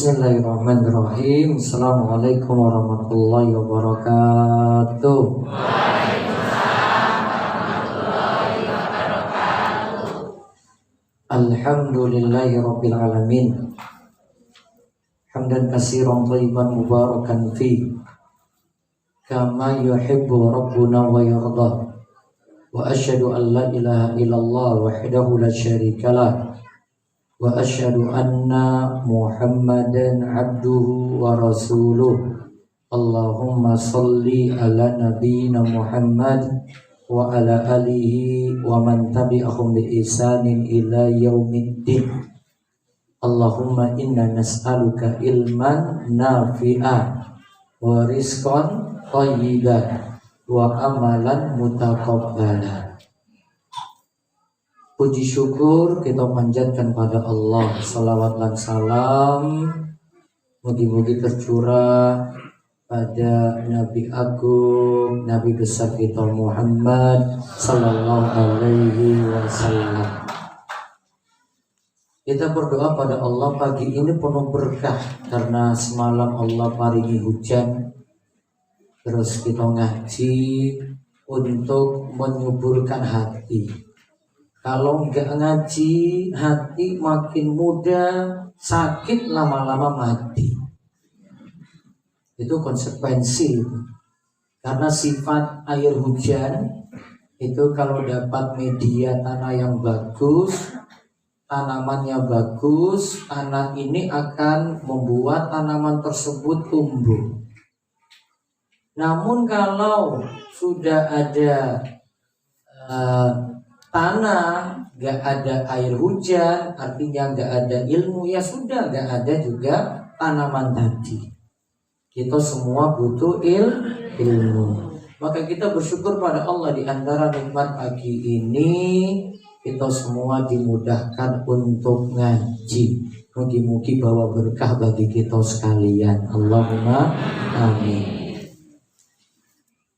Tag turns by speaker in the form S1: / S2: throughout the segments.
S1: Bismillahirrahmanirrahim. Assalamualaikum warahmatullahi wabarakatuh. Alhamdulillahi rabbil alamin. Hamdan katsiran thayyiban mubarakan fi kama yuhibbu rabbuna wa yarda. Wa asyhadu an la ilaha illallah wahdahu la syarikalah. Wa asyhadu anna Muhammadan abduhu wa rasuluh. Allahumma salli ala nabiyyina Muhammad wa ala alihi wa man tabi'ahum bi ihsanin ila yaumiddin. Allahumma inna nas'aluka ilman nafi'a wa rizqan thayyiban wa amalan mutaqabbala. Puji syukur kita panjatkan pada Allah. Salawat dan salam mugi-mugi tercurah pada Nabi Agung, Nabi besar kita Muhammad sallallahu alaihi wasallam. Kita berdoa pada Allah pagi ini penuh berkah karena semalam Allah paringi hujan. Terus kita ngaji untuk menyuburkan hati. Kalau nggak ngaji, hati makin mudah sakit, lama-lama mati. Itu konsekuensi. Karena sifat air hujan itu kalau dapat media tanah yang bagus, tanamannya bagus, tanah ini akan membuat tanaman tersebut tumbuh. Namun kalau sudah ada tanah, gak ada air hujan, artinya gak ada ilmu, ya sudah gak ada juga tanaman tadi. Kita semua butuh ilmu. Maka kita bersyukur pada Allah, di antara nikmat pagi ini kita semua dimudahkan untuk ngaji. Mugi-mugi bawa berkah bagi kita sekalian. Allahumma amin.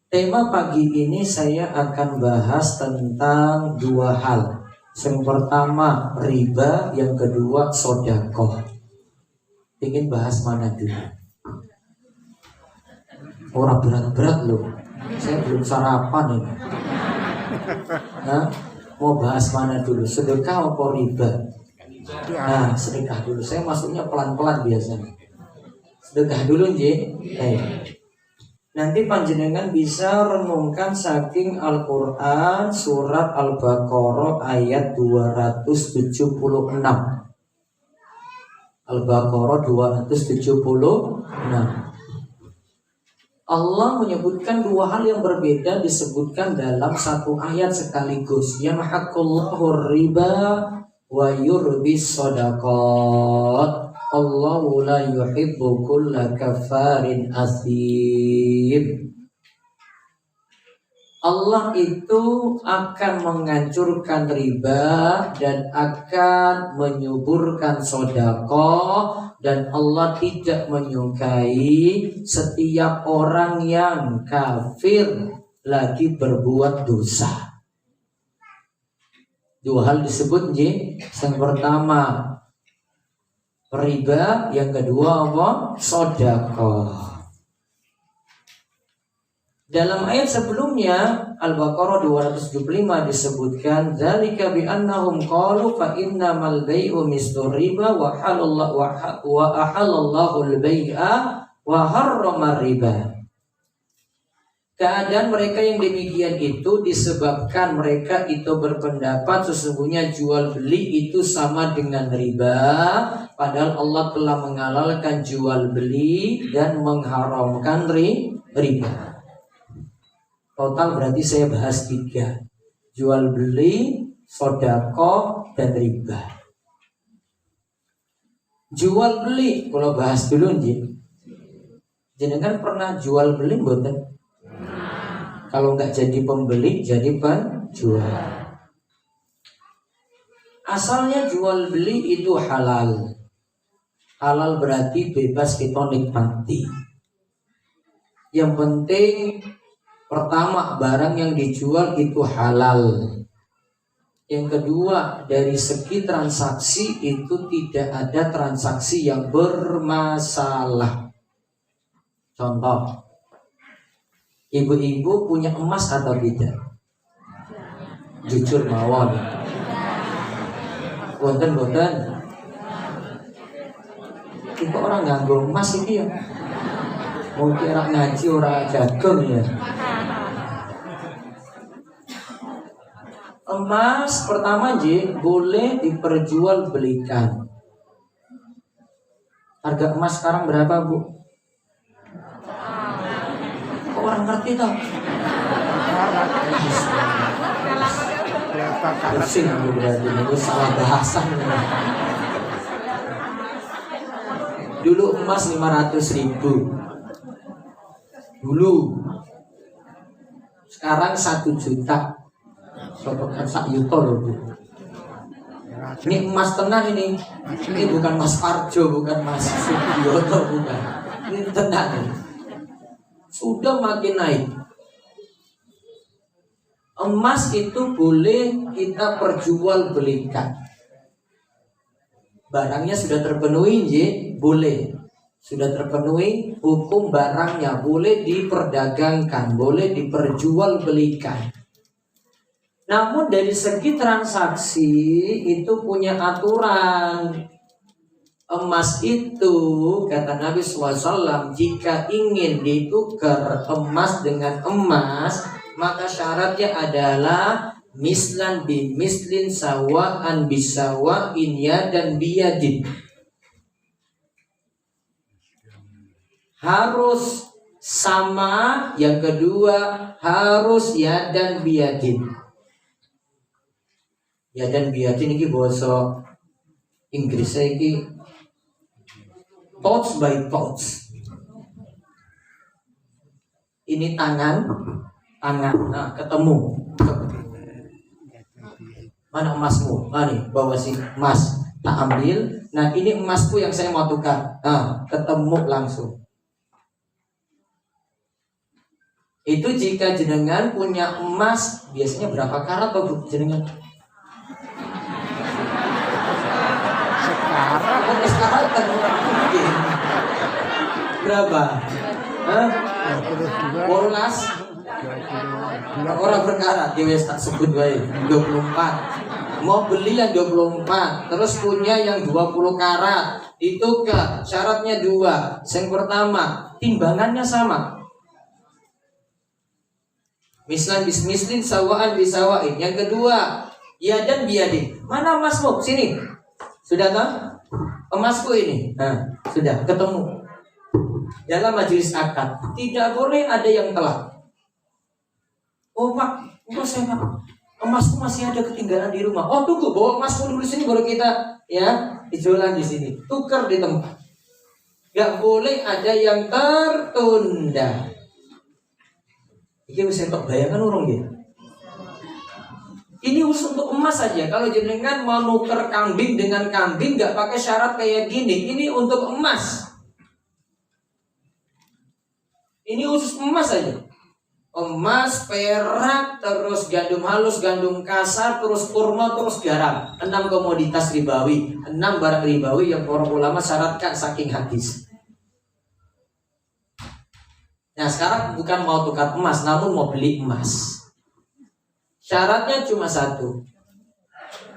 S1: Tema pagi ini saya akan bahas tentang dua hal. Yang pertama riba, yang kedua sedekah. Ingin bahas mana dulu? Orang berat-berat loh. Saya belum sarapan ini. Nah, mau bahas mana dulu? Sedekah atau riba? Nah, sedekah dulu. Saya masuknya pelan-pelan biasanya. Sedekah dulu, Nji. Nanti panjenengan bisa renungkan saking Al-Quran surat Al-Baqarah ayat 276. Al-Baqarah 276. Allah menyebutkan dua hal yang berbeda disebutkan dalam satu ayat sekaligus. Yamhaqullahu riba wa yurbis shadaqat. Allahu la yuhibbu kulla kafarin athim. Allah itu akan menghancurkan riba dan akan menyuburkan sedekah, dan Allah tidak menyukai setiap orang yang kafir lagi berbuat dosa. Dua hal disebut, yang pertama riba, yang kedua apa? Sedekah. Dalam ayat sebelumnya Al-Baqarah 275 disebutkan dzalika bi annahum qalu fa innamal bai'u mislu riba wa ahallallahu al-bai'a wa harrama riba. Keadaan mereka yang demikian itu disebabkan mereka itu berpendapat sesungguhnya jual beli itu sama dengan riba, padahal Allah telah menghalalkan jual beli dan mengharamkan riba. Total berarti saya bahas 3. Jual beli, sedekah, dan riba. Jual beli, kalau bahas dulu nih. Jenengan pernah jual beli mboten? Kalau nggak jadi pembeli, jadi penjual. Asalnya jual beli itu halal. Halal berarti bebas kita nikmati. Yang penting pertama barang yang dijual itu halal. Yang kedua, dari segi transaksi itu tidak ada transaksi yang bermasalah. Contoh, ibu-ibu punya emas atau tidak? Jujur mawon. Boten. Itu orang nganggo emas ini ya. Mungkin orang ngaji orang jagung ya. Emas pertama boleh diperjualbelikan. Harga emas sekarang berapa, Bu? Kok orang ngerti toh? Pusing aku berarti itu salah bahasa. Dulu emas 500.000. Dulu. Sekarang 1 juta. Sotokan sak yuto loh, Bu. Ini emas tenang ini. Ini bukan Mas Parjo, bukan Mas Sugioto, bukan. Ini tenang ini. Sudah makin naik. Emas itu boleh kita perjualbelikan. Barangnya sudah terpenuhi, boleh. Sudah terpenuhi hukum barangnya, boleh diperdagangkan, boleh diperjualbelikan. Namun dari segi transaksi itu punya aturan. Emas itu kata Nabi SAW, jika ingin ditukar emas dengan emas, maka syaratnya adalah mislan bi mislin, sawaan bisawa'in, yadan biyadin. Harus sama, yang kedua harus yadan biyadin. Yadan biyadin ini bahasa Inggris ini touch by touch. Ini tangan, nah ketemu. Mana emasmu? Nih bawa si emas, tak ambil. Nah ini emasku yang saya mau tukar. Nah ketemu langsung. Itu jika jenengan punya emas, biasanya berapa karat atau jenengan? Sekarang kan mungkin berapa? Bolas orang berkarat dia wes tak sebut baik 24. Mau beli yang 24, terus punya yang 20 karat. Itu ke syaratnya 2. Yang pertama, timbangannya sama. Mislan bismislin, sawaan bisawain. Yang kedua, yadan biyadin. Mana emasmu? Sini. Sudah tak? Emasku ini. Nah, sudah ketemu. Dalam majelis akad tidak boleh ada yang telat. Oh Pak, saya Pak, emasku masih ada ketinggalan di rumah. Oh tunggu, bawa emasku dulu sini baru kita ya jualan di sini. Tukar di tempat. Gak boleh ada yang tertunda. Ini bisa tak bayangkan orang ya. Ini khusus untuk emas saja. Kalau jenengan mau nuker kambing dengan kambing gak pakai syarat kayak gini. Ini untuk emas. Ini khusus emas saja. Emas, perak, terus gandum halus, gandum kasar, terus kurma, terus garam. 6 komoditas ribawi, 6 barang ribawi yang para ulama syaratkan saking hadis. Nah sekarang bukan mau tukar emas, namun mau beli emas. Syaratnya cuma 1.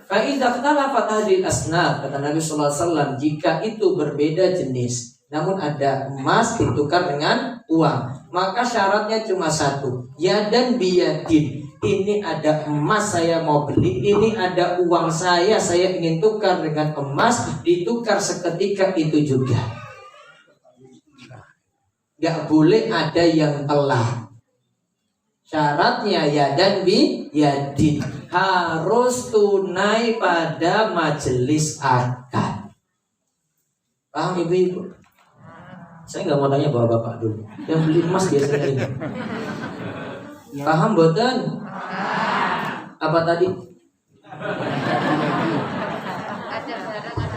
S1: Fa'idha khtalafat hadhil asnaf, kata Nabi sallallahu alaihi wasallam, jika itu berbeda jenis, namun ada emas ditukar dengan uang, maka syaratnya cuma 1. Yadan biyadin. Ini ada emas saya mau beli, ini ada uang saya ingin tukar dengan emas, ditukar seketika itu juga. Gak boleh ada yang telat. Syaratnya yadan biyadin, harus tunai pada majelis akad. Paham ibu-ibu? Saya nggak mau tanya bapak-bapak dulu. Yang beli emas biasanya ini. Paham boten? Apa tadi?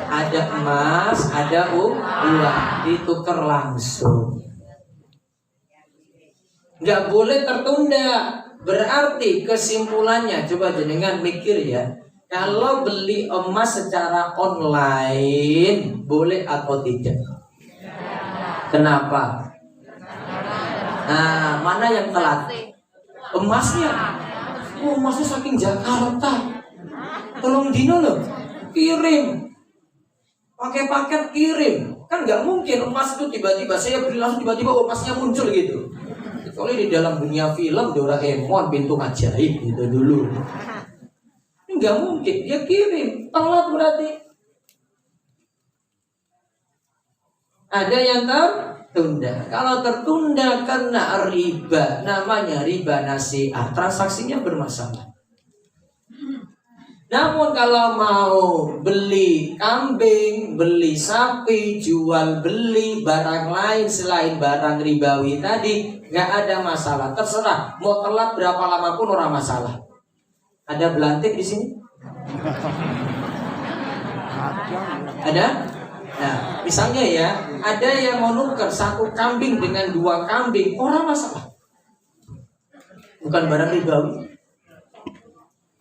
S1: Ada emas, ada uang, ditukar langsung. Nggak boleh tertunda. Berarti kesimpulannya, coba jenengan mikir ya, kalau beli emas secara online boleh atau tidak? Kenapa? Nah, mana yang telat? Emasnya. Oh, emasnya saking Jakarta. Tolong dino loh, kirim. Pakai paket kirim. Kan nggak mungkin emas itu tiba-tiba saya beli langsung tiba-tiba emasnya muncul gitu. Kecuali di dalam dunia film Doraemon pintu ajaib gitu dulu. Nggak mungkin, dia kirim. Telat berarti. Ada yang tertunda. Kalau tertunda kena riba, namanya riba nasi'ah. Transaksinya bermasalah. Namun kalau mau beli kambing, beli sapi, jual beli barang lain selain barang ribawi tadi, nggak ada masalah. Terserah, mau telat berapa lama pun orang masalah. Ada belantik di sini? Ada? Nah, misalnya ya, ada yang mau nuker satu kambing dengan dua kambing, orang masalah. Bukan barang ribawi.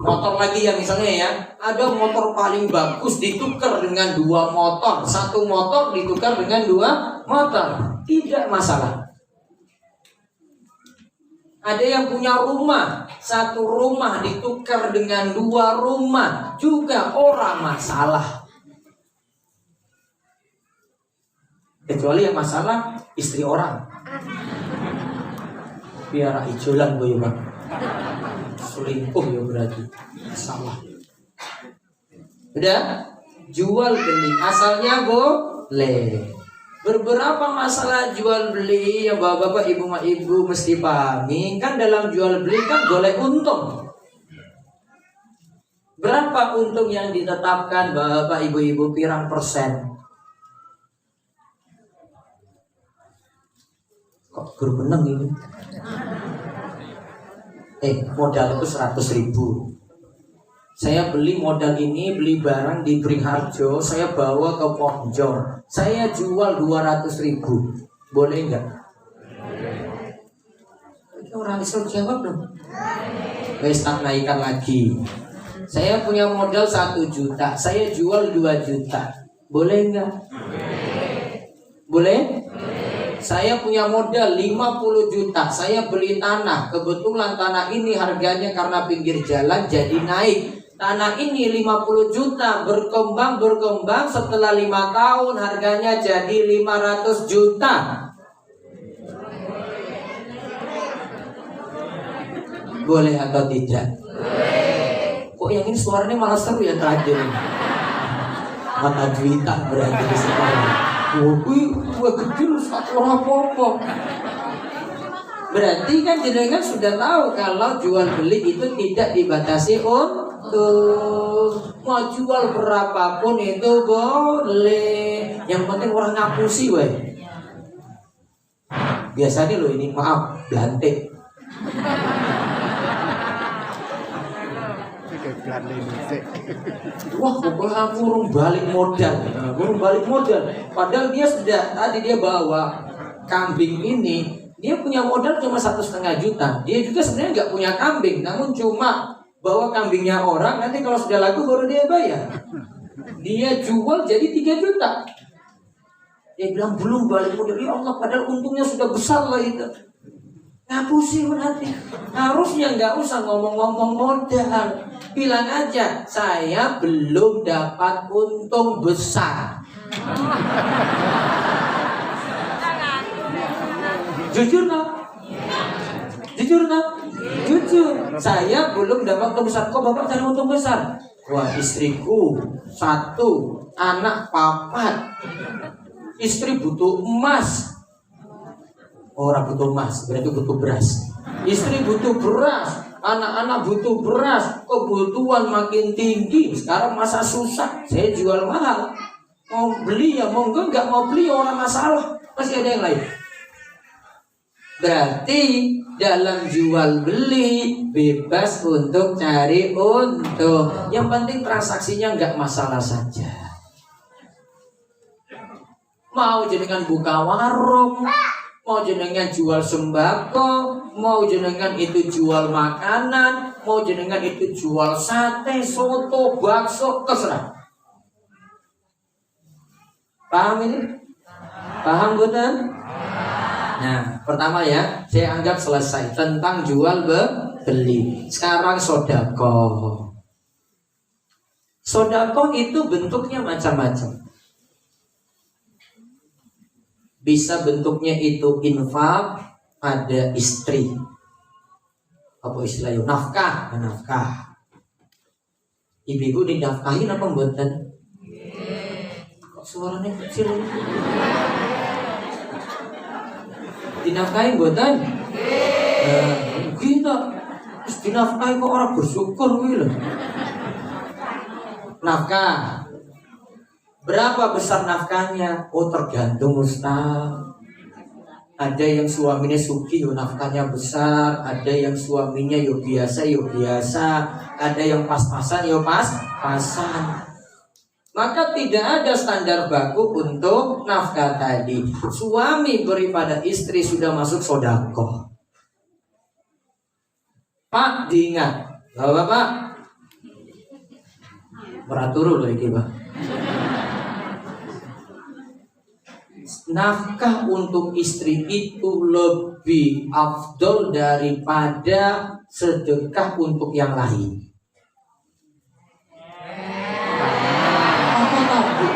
S1: Motor lagi ya misalnya ya, ada motor paling bagus ditukar dengan dua motor, satu motor ditukar dengan dua motor, tidak masalah. Ada yang punya rumah, satu rumah ditukar dengan dua rumah, juga orang masalah. Kecuali yang masalah istri orang. Biar ijolan gue bang. Selingkuh ya berarti salah. Udah jual beli asalnya boleh. Beberapa masalah jual beli yang bapak-bapak ibu mesti pahami. Kan dalam jual beli kan boleh untung. Berapa untung yang ditetapkan bapak ibu pirang persen? Kok berbenang ini? Modal itu 100.000. Saya beli modal ini, beli barang di Beringharjo, saya bawa ke Ponjong, saya jual 200.000. Boleh nggak? Orang Islam jawab dong. Wes tak naikkan lagi. Saya punya modal 1 juta, saya jual 2 juta. Boleh nggak? Boleh? Saya punya modal 50 juta, saya beli tanah. Kebetulan tanah ini harganya karena pinggir jalan jadi naik. Tanah ini 50 juta, berkembang, setelah 5 tahun harganya jadi 500 juta. Boleh atau tidak? Kok yang ini suaranya malah seru ya terakhir ini? Mata juitan berarti di sekolah. Gue kecil orang apa-apa. Berarti kan jenengan sudah tahu kalau jual beli itu tidak dibatasi untuk mau jual berapapun itu boleh. Yang penting orang ngapusi weh. Biasanya loh ini maaf belantik. Wah pokoknya aku urung balik modal. Padahal dia sudah tadi dia bawa kambing ini, dia punya modal cuma 1,5 juta. Dia juga sebenarnya nggak punya kambing, namun cuma bawa kambingnya orang. Nanti kalau sudah laku baru dia bayar. Dia jual jadi 3 juta. Dia bilang belum balik modal. Ya Allah, padahal untungnya sudah besar lah itu. Ngapusi berarti. Harusnya nggak usah ngomong-ngomong modal. Bilang aja, saya belum dapat untung besar. Jujur no? Jujur. Saya belum dapat untung besar. Kok bapak cari untung besar? Wah, istriku 1, anak 4. Istri butuh emas. Orang butuh emas, berarti butuh beras. Istri butuh beras, anak-anak butuh beras. Kebutuhan makin tinggi. Sekarang masa susah, saya jual mahal. Mau beli ya, mau enggak mau beli ya orang masalah. Masih ada yang lain. Berarti dalam jual beli bebas untuk cari untung. Yang penting transaksinya enggak masalah saja. Mau jenengan buka warung, mau jenengan jual sembako, mau jenengan itu jual makanan, mau jenengan itu jual sate, soto, bakso, terserah. Paham ini? Paham bukan? Nah, pertama ya, saya anggap selesai tentang jual beli. Sekarang sodako. Sodako itu bentuknya macam-macam. Bisa bentuknya itu infak, ada istri. Apa istilahnya? Nafkah, nafkah. Ibu-ibu dinafkahin apa mboten? Kok suaranya kecil? Dinafkahin mboten? Kita terus dinafkahi kok orang bersyukur gitu. Nafkah. Berapa besar nafkahnya? Oh tergantung Ustaz. Ada yang suaminya suki, nafkahnya besar. Ada yang suaminya biasa, ada yang pas-pasan, pas-pasan. Maka tidak ada standar baku untuk nafkah tadi. Suami beri pada istri sudah masuk sodako. Pak diingat, Bapak beratur loh ini Pak. Nafkah untuk istri itu lebih afdol daripada sedekah untuk yang lain. Apa tahu?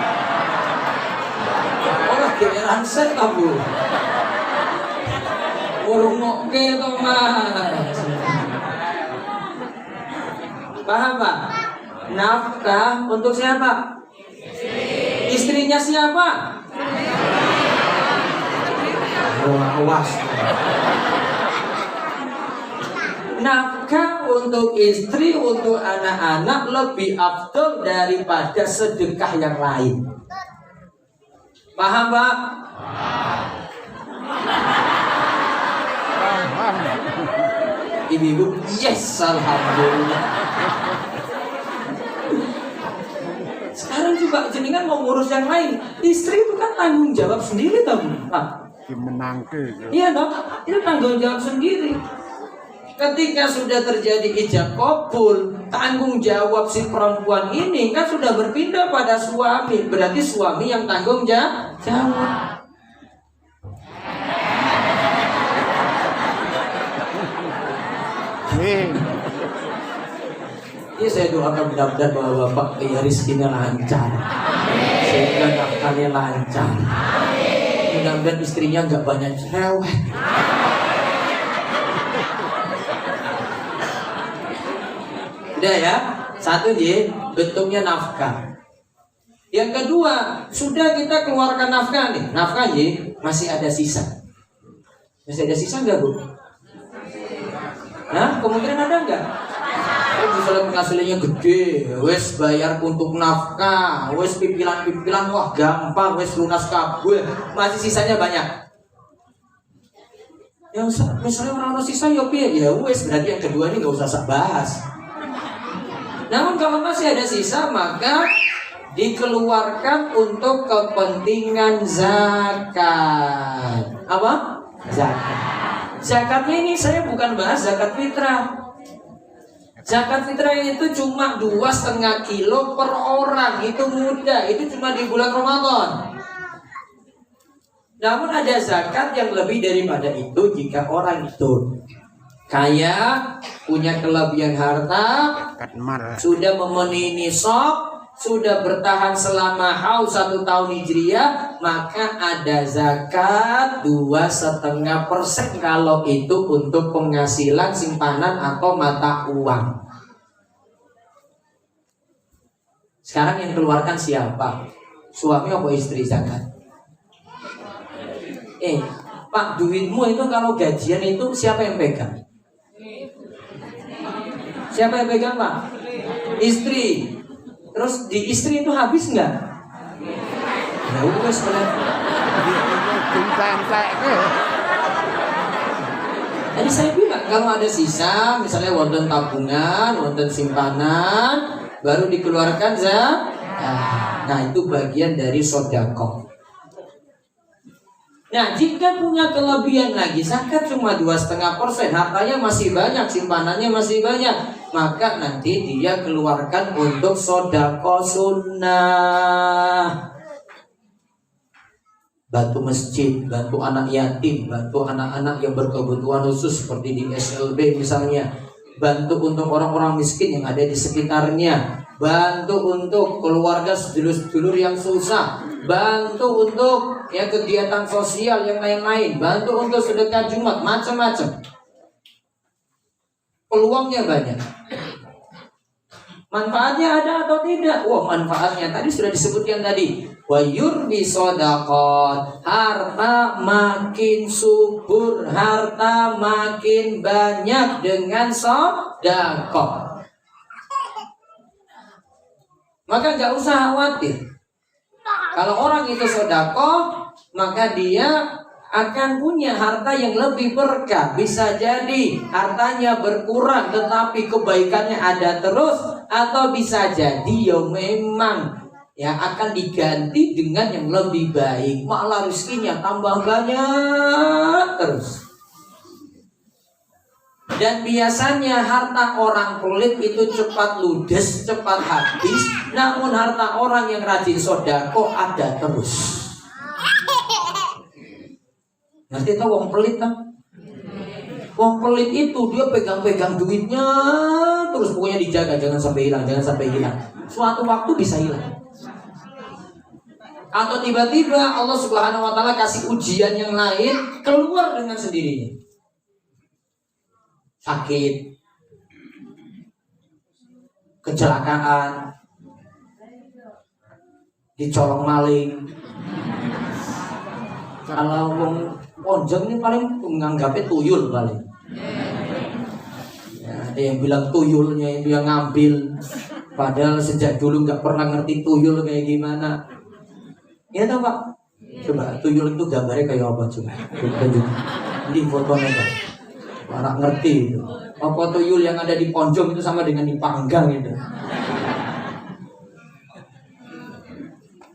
S1: Orang geeran set tahu. Urungokke to Mas. Paham Pak? Nafkah untuk siapa? Istrinya siapa? Awas. Nafkah untuk istri, untuk anak-anak lebih afdol daripada sedekah yang lain. Paham Pak? Ibu-ibu, yes, alhamdulillah. Sekarang juga jenengan mau ngurus yang lain. Istri itu kan tanggung jawab sendiri tahu, Pak. Iya dong, itu tanggung jawab sendiri. Ketika sudah terjadi ijab kabul, tanggung jawab si perempuan ini kan sudah berpindah pada suami. Berarti suami yang tanggung jawab. Ini saya doakan benar-benar bahwa Bapak ya rezekinya lancar, sehingga nafkahnya lancar. Mudah-mudahan istrinya nggak banyak cerewet. Udah ya, satu bentuknya nafkah. Yang kedua, sudah kita keluarkan nafkah nih, nafkah masih ada sisa. Masih ada sisa nggak Bu? Nah, kemungkinan ada nggak? Misalnya penghasilannya gede, wes bayar untuk nafkah, wes pipilan-pipilan, wah gampang, wes lunas kabeh, masih sisanya banyak. Yang misalnya orang sisa ya wes, berarti yang kedua ini nggak usah bahas. Namun kalau masih ada sisa, maka dikeluarkan untuk kepentingan zakat. Apa? Zakat. Zakatnya ini saya bukan bahas zakat fitrah. Zakat fitrah itu cuma 2,5 kilo per orang. Itu mudah, itu cuma di bulan Ramadan. Namun ada zakat yang lebih daripada itu. Jika orang itu kaya, punya kelebihan harta, sudah memenuhi nisab, sudah bertahan selama haul 1 tahun Hijriah, maka ada zakat 2,5% kalau itu untuk penghasilan simpanan atau mata uang. Sekarang yang keluarkan siapa? Suami atau istri zakat? Pak, duitmu itu kalau gajian itu siapa yang pegang? Siapa yang pegang Pak? Istri. Terus di istri itu habis nggak? Ya wes Jadi saya bilang kalau ada sisa, misalnya wonten tabungan, wonten simpanan, baru dikeluarkan zakat. Nah itu bagian dari sedekah. Nah, jika punya kelebihan lagi, zakat cuma 2,5%, hartanya masih banyak, simpanannya masih banyak, maka nanti dia keluarkan untuk sedekah sunnah. Bantu masjid, bantu anak yatim, bantu anak-anak yang berkebutuhan khusus seperti di SLB misalnya, bantu untuk orang-orang miskin yang ada di sekitarnya, bantu untuk keluarga sedulur-sedulur yang susah, bantu untuk ya kegiatan sosial yang lain-lain, bantu untuk sedekah Jumat, macam-macam. Peluangnya banyak. Manfaatnya ada atau tidak? Wah, manfaatnya tadi sudah disebutkan tadi. Wa yurbi shadaqat, harta makin subur, harta makin banyak dengan sedekah. Maka nggak usah khawatir. Kalau orang itu sedekah, maka dia akan punya harta yang lebih berkah. Bisa jadi hartanya berkurang tetapi kebaikannya ada terus, atau bisa jadi ya memang ya akan diganti dengan yang lebih baik, malah rezekinya tambah banyak terus. Dan biasanya harta orang pelit itu cepat ludes, cepat habis. Namun harta orang yang rajin sedekah ada terus. Ngerti tau wong pelit kan? Wong pelit itu dia pegang-pegang duitnya terus, pokoknya dijaga jangan sampai hilang, jangan sampai hilang. Suatu waktu bisa hilang. Atau tiba-tiba Allah Subhanahu wa taala kasih ujian yang lain, keluar dengan sendirinya. Sakit, kecelakaan, dicolong maling. Kalau wong ponjong ini paling menganggapnya tuyul paling. Ya, ada yang bilang tuyulnya itu yang ngambil, padahal sejak dulu nggak pernah ngerti tuyul kayak gimana. Ya tahu Pak? Coba tuyul itu gambarnya kayak apa coba? Tunjuk. Ini fotonya Pak. Orang ngerti itu. Apa tuyul yang ada di ponjong itu sama dengan dipanggang itu.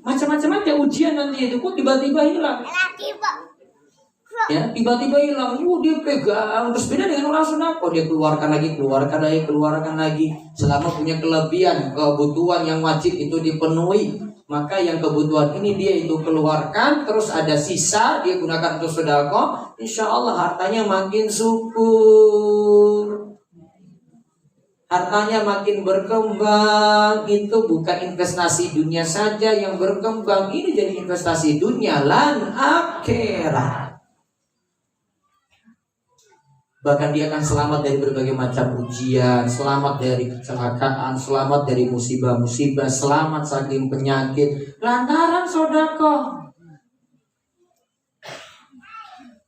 S1: Macam-macam aja ujian nanti itu, kok tiba-tiba hilang. Ya, tiba-tiba hilang. Dia pegang. Terus beda dengan orang sunako, dia keluarkan lagi. Selama punya kelebihan, kebutuhan yang wajib itu dipenuhi, maka yang kebutuhan ini dia itu keluarkan. Terus ada sisa dia gunakan untuk sedekah. Insya Allah hartanya makin subur, hartanya makin berkembang. Itu bukan investasi dunia saja yang berkembang, ini jadi investasi dunia lan akhirat. Bahkan dia akan selamat dari berbagai macam ujian, selamat dari kecelakaan, selamat dari musibah-musibah, selamat saking penyakit lantaran sedekah.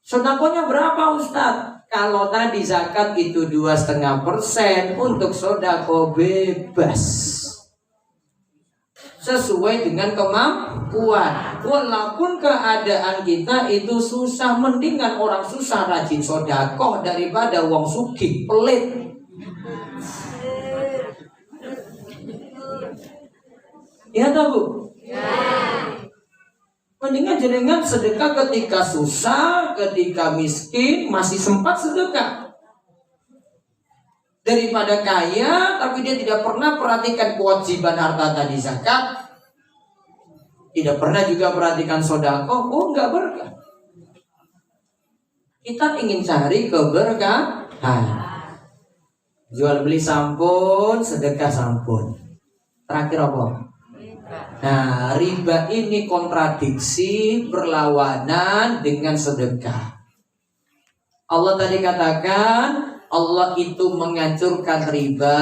S1: Sedekahnya berapa Ustaz? Kalau tadi zakat itu 2,5%, untuk sedekah bebas sesuai dengan kemampuan. Walaupun keadaan kita itu susah, mendingan orang susah rajin sedekah daripada wong sugih pelit. Ya tahu Bu? Ya. Mendingan jenengan sedekah ketika susah, ketika miskin, masih sempat sedekah, daripada kaya tapi dia tidak pernah perhatikan kewajiban harta tadi zakat, tidak pernah juga perhatikan sedekah. Oh, enggak berkah. Kita ingin cari keberkahan. Jual beli sampun, sedekah sampun. Terakhir apa? Nah, riba ini kontradiksi, berlawanan dengan sedekah. Allah tadi katakan Allah itu menghancurkan riba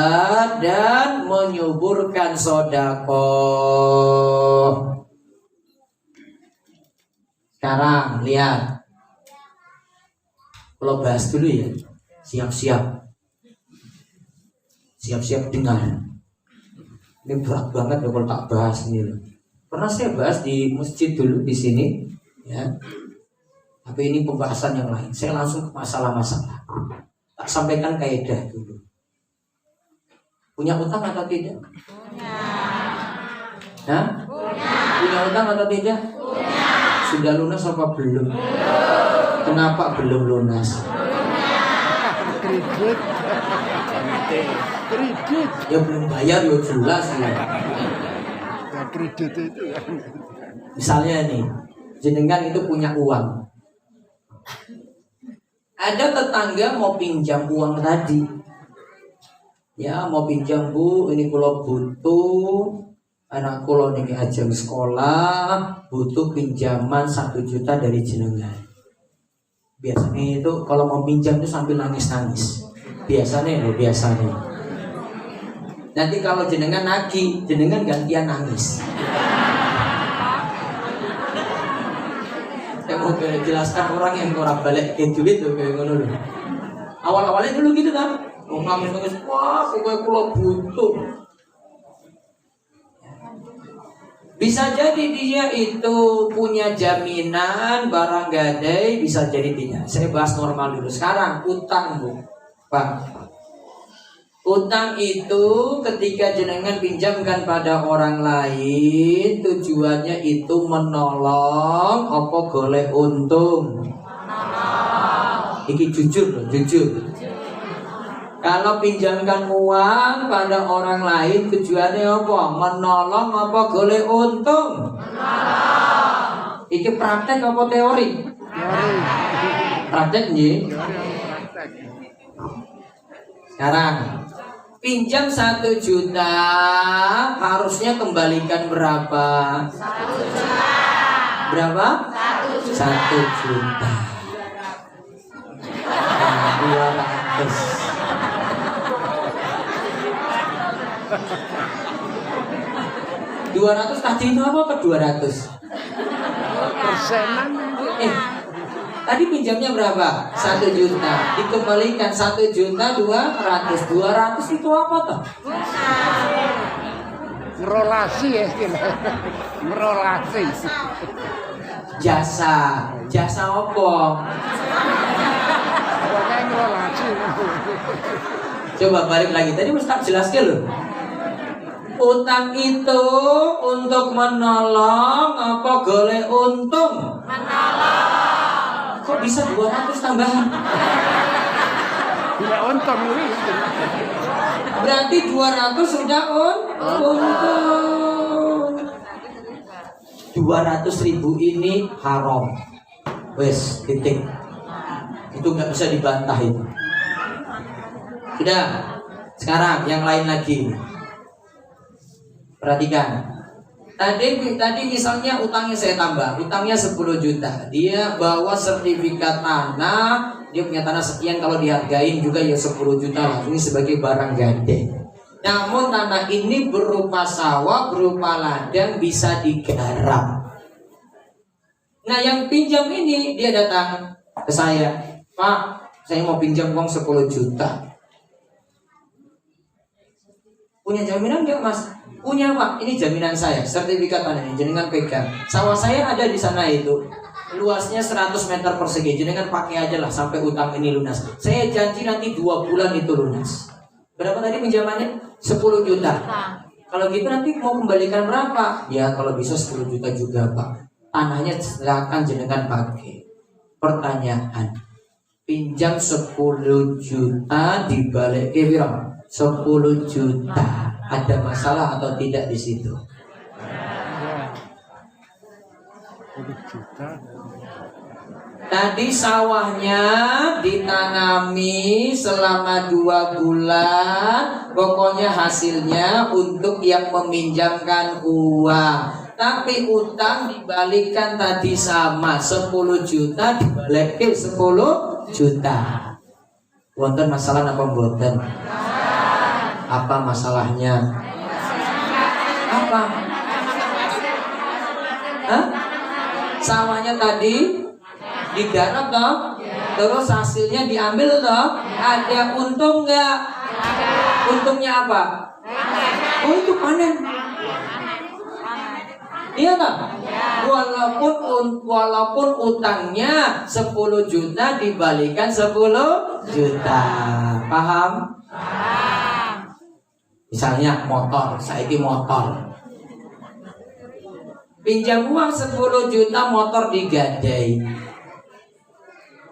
S1: dan menyuburkan sedekah. Sekarang lihat, kalau bahas dulu ya, siap-siap dengar. Ini berat banget ya kalau tak bahas ini. Pernah saya bahas di masjid dulu di sini, ya. Tapi ini pembahasan yang lain. Saya langsung ke masalah-masalah. Tak sampaikan kaidah dulu. Punya utang atau tidak? Punya. Punya utang atau tidak? Punya. Sudah lunas apa belum? Kenapa belum lunas?
S2: Kredit.
S1: Ya belum bayar ya jelas ya.
S2: Ya kredit itu.
S1: Misalnya nih, jenengan itu punya uang. Ada tetangga mau pinjam uang tadi. Ya mau pinjam bu, ini kalau butuh, anak kulo niki ajeng sekolah, butuh pinjaman 1 juta dari jenengan. Biasanya itu kalau mau pinjam itu sambil nangis-nangis. Biasanya. Nanti kalau jenengan nagih, jenengan gantian nangis. Saya mau jelaskan orang yang kurang balik ke duit tuh kayak ngono loh. Awal-awalnya dulu gitu kan, mau nangis, wah pokoknya kulo butuh. Bisa jadi dia itu punya jaminan barang gadai, bisa jadi tidak. Saya bahas normal dulu. Sekarang utang bu, Pak. Utang itu ketika jenengan pinjamkan pada orang lain, tujuannya itu menolong apa golek untung. Iki jujur loh, jujur. Kalau pinjamkan uang pada orang lain tujuannya apa? Menolong apa golek untung? Menolong. Iki praktek apa teori?
S2: Teori.
S1: Praktek nih. Sekarang pinjam 1 juta harusnya kembalikan berapa? 1 juta. Berapa? 1 juta. 200. 200 tadi itu apa ke 200?
S2: Persenan.
S1: Tadi pinjamnya berapa? 1 juta. Dikembalikan 1 juta 200. 200 itu apa toh?
S2: Ngerolasi ya istilah. Ngerolasi.
S1: Jasa apa?
S2: Pokoknya ngerolasi.
S1: Coba balik lagi. Tadi mesti tak jelaskan loh. Utang itu untuk menolong apa golek untung? Menolong. Kok bisa 200 tambahan?
S2: Bila untung ini.
S1: Berarti 200 sudah untung. 200.000 ini haram. Wes, titik. Itu nggak bisa dibantah itu. Sudah. Sekarang yang lain lagi. Perhatikan. Tadi misalnya utangnya saya tambah, utangnya 10 juta. Dia bawa sertifikat tanah, dia punya tanah sekian, kalau dihargain juga ya 10 juta lah. Ini sebagai barang gade. Namun tanah ini berupa sawah, berupa ladang, bisa digarap. Nah yang pinjam ini dia datang ke saya, Pak, saya mau pinjam uang 10 juta. Punya jaminan enggak mas? Punya pak, ini jaminan saya, sertifikat tanah ini, jenengan pegang. Sawah saya ada di sana itu, luasnya 100 meter persegi, jenengan pakai aja lah sampai utang ini lunas. Saya janji nanti 2 bulan itu lunas. Berapa tadi pinjamannya? 10 juta. Kalau gitu nanti mau kembalikan berapa? Ya kalau bisa 10 juta juga pak. Tanahnya silakan jenengan pakai. Pertanyaan, pinjam 10 juta dibalik ke 10 juta. Ada masalah atau tidak di situ?
S2: 10 juta.
S1: Tadi sawahnya ditanami selama 2 bulan. Pokoknya hasilnya untuk yang meminjamkan uang. Tapi utang dibalikkan tadi sama, 10 juta dibalikin 10 juta. Wonten masalah apa mboten? Apa masalahnya? Apa? Hah? Sawahnya tadi digarap toh, terus hasilnya diambil toh, ada untung nggak? Untungnya apa? Oh itu panen. Iya tak? Walaupun utangnya 10 juta dibalikan 10 juta. Paham? Misalnya motor, saiki motor. Pinjam uang 10 juta, motor digadai.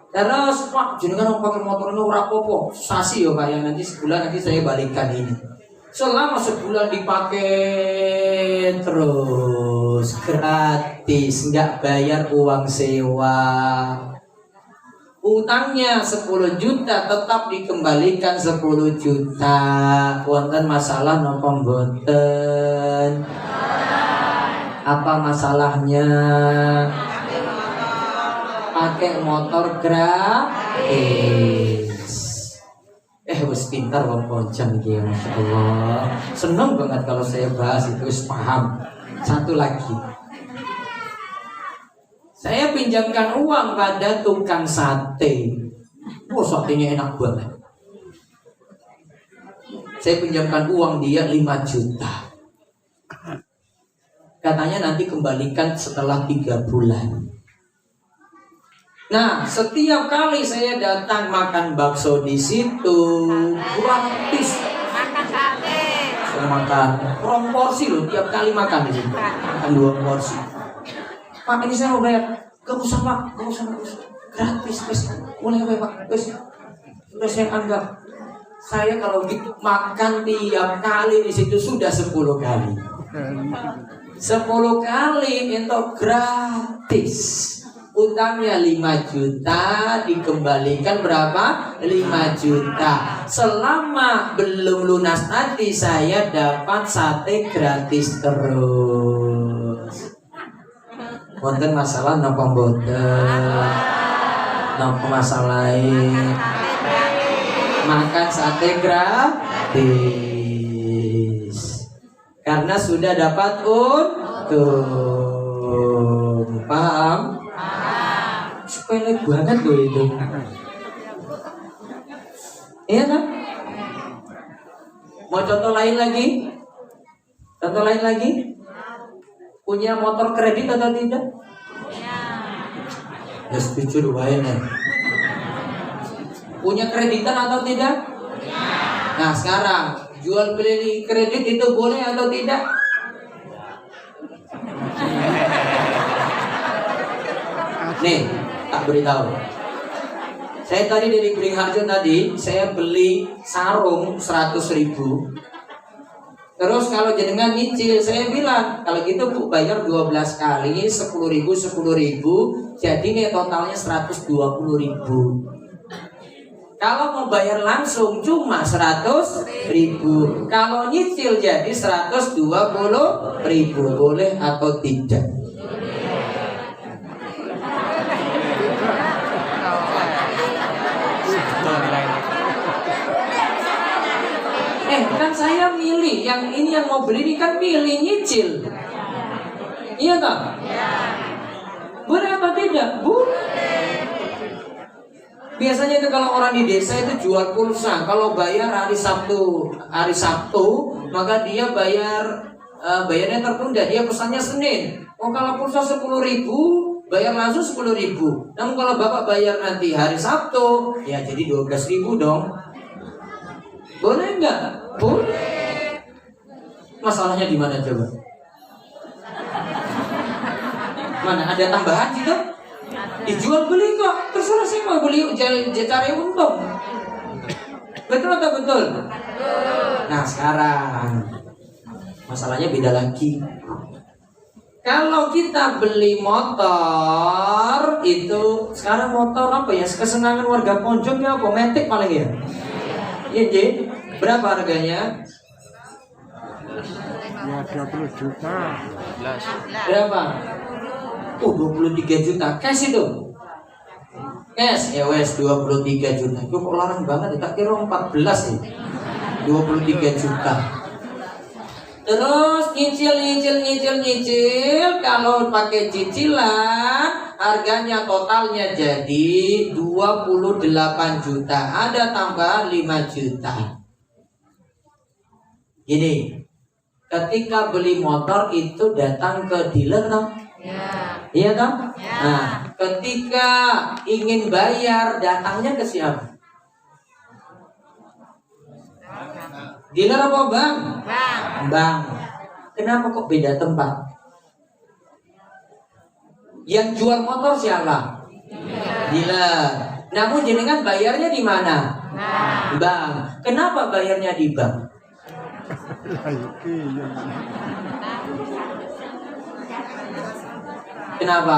S1: Terus Pak, jenengan mau pakai motor ini ora apa-apa. Sasi ya Pak, yang nanti sebulan nanti saya balikan ini. Selama sebulan dipakai terus gratis, nggak bayar uang sewa. Utangnya 10 juta tetap dikembalikan 10 juta. Wonten masalah napa mboten? Apa masalahnya? Pakai motor gratis. Wis pintar wong poncang iki, Masya Allah. Seneng banget kalau saya bahas itu, wis paham. Satu lagi. Saya pinjamkan uang pada tukang sate. Satenya enak banget. Saya pinjamkan uang dia 5 juta. Katanya nanti kembalikan setelah 3 bulan. Nah, setiap kali saya datang makan bakso di situ gratis.
S3: Makan sate.
S1: Saya makan rong porsi loh, tiap kali makan di situ. Makan 2 porsi. Pak, ini saya mau bayar. Gak usah Pak, gak usah. Gratis, wes. Mulai Pak, wes. Sudah saya anggap. Saya kalau gitu makan tiap kali di situ sudah 10 kali. 10 kali itu gratis. Utangnya 5 juta, dikembalikan berapa? 5 juta. Selama belum lunas nanti saya dapat sate gratis terus. Wonten masalah napa mboten? Napa masalahe? Makan sate gratis. Karena sudah dapat untung. Paham? Sepele banget loh itu. Iya kan? Mau contoh lain lagi? Contoh lain lagi? Punya motor kredit atau tidak? Ya setuju lumayan ya. Punya kreditan atau tidak? Nah sekarang jual beli kredit itu boleh atau tidak? Nih, tak beritahu. Saya tadi dari Beringharjo tadi, saya beli sarung 100.000. Terus kalau jenengan nyicil, saya bilang kalau gitu Bu bayar 12 kali 10.000, jadi nih totalnya 120.000. Kalau mau bayar langsung cuma 100.000. Kalau nyicil jadi 120.000. Boleh atau tidak? Kan saya milih, yang ini yang mau beli ini kan milih nyicil. Iya tak? Boleh apa tidak? Boleh. Biasanya itu kalau orang di desa itu jual pulsa, kalau bayar hari Sabtu, maka dia bayarnya tertunda, dia pesannya Senin. Oh kalau pulsa 10.000, bayar langsung 10.000. Namun kalau Bapak bayar nanti hari Sabtu, ya jadi 12.000 dong. Boleh nggak? Boleh. Masalahnya di mana coba? Mana ada tambahan gitu? Dijual beli kok. Terserah saya mau beli cari untung. Betul atau betul? Nah sekarang masalahnya beda lagi. Kalau kita beli motor itu sekarang motor apa ya? Kesenangan warga Ponjong ya apa? Matic paling ya? Iya, berapa harganya?
S2: Ya 20 juta.
S1: Berapa? 23 juta. Cash itu? Cash, ya wes 23 juta. Itu kok larang banget, tak kira 14 ya. 23 juta. Terus nyicil. Kalau pakai cicilan harganya totalnya jadi 28 juta. Ada tambahan 5 juta. Gini, ketika beli motor itu datang ke dealer toh? Iya toh? Nah, ketika ingin bayar datangnya ke siapa? Dealer apa bank? Bank. Kenapa kok beda tempat? Yang jual motor siapa? Dealer. Namun jenengan bayarnya di mana? Bank. Kenapa bayarnya di bank? Kenapa?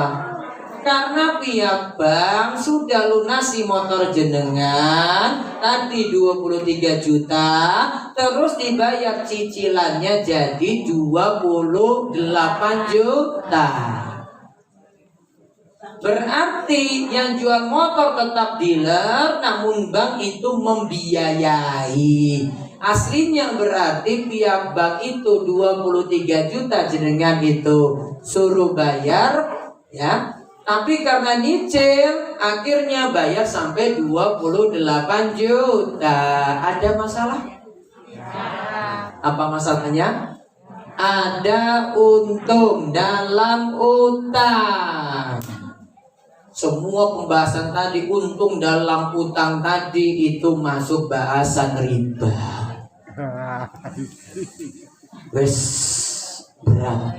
S1: Karena pihak bank sudah lunasi motor jenengan tadi 23 juta, terus dibayar cicilannya jadi 28 juta. Berarti yang jual motor tetap dealer, namun bank itu membiayai. Aslinya berarti pihak bank itu 23 juta jenengan itu suruh bayar, ya. Tapi karena nyicil, akhirnya bayar sampai 28 juta. Ada masalah? Apa masalahnya? Ada untung dalam utang. Semua pembahasan tadi, untung dalam utang tadi itu masuk bahasan riba. Wes berat.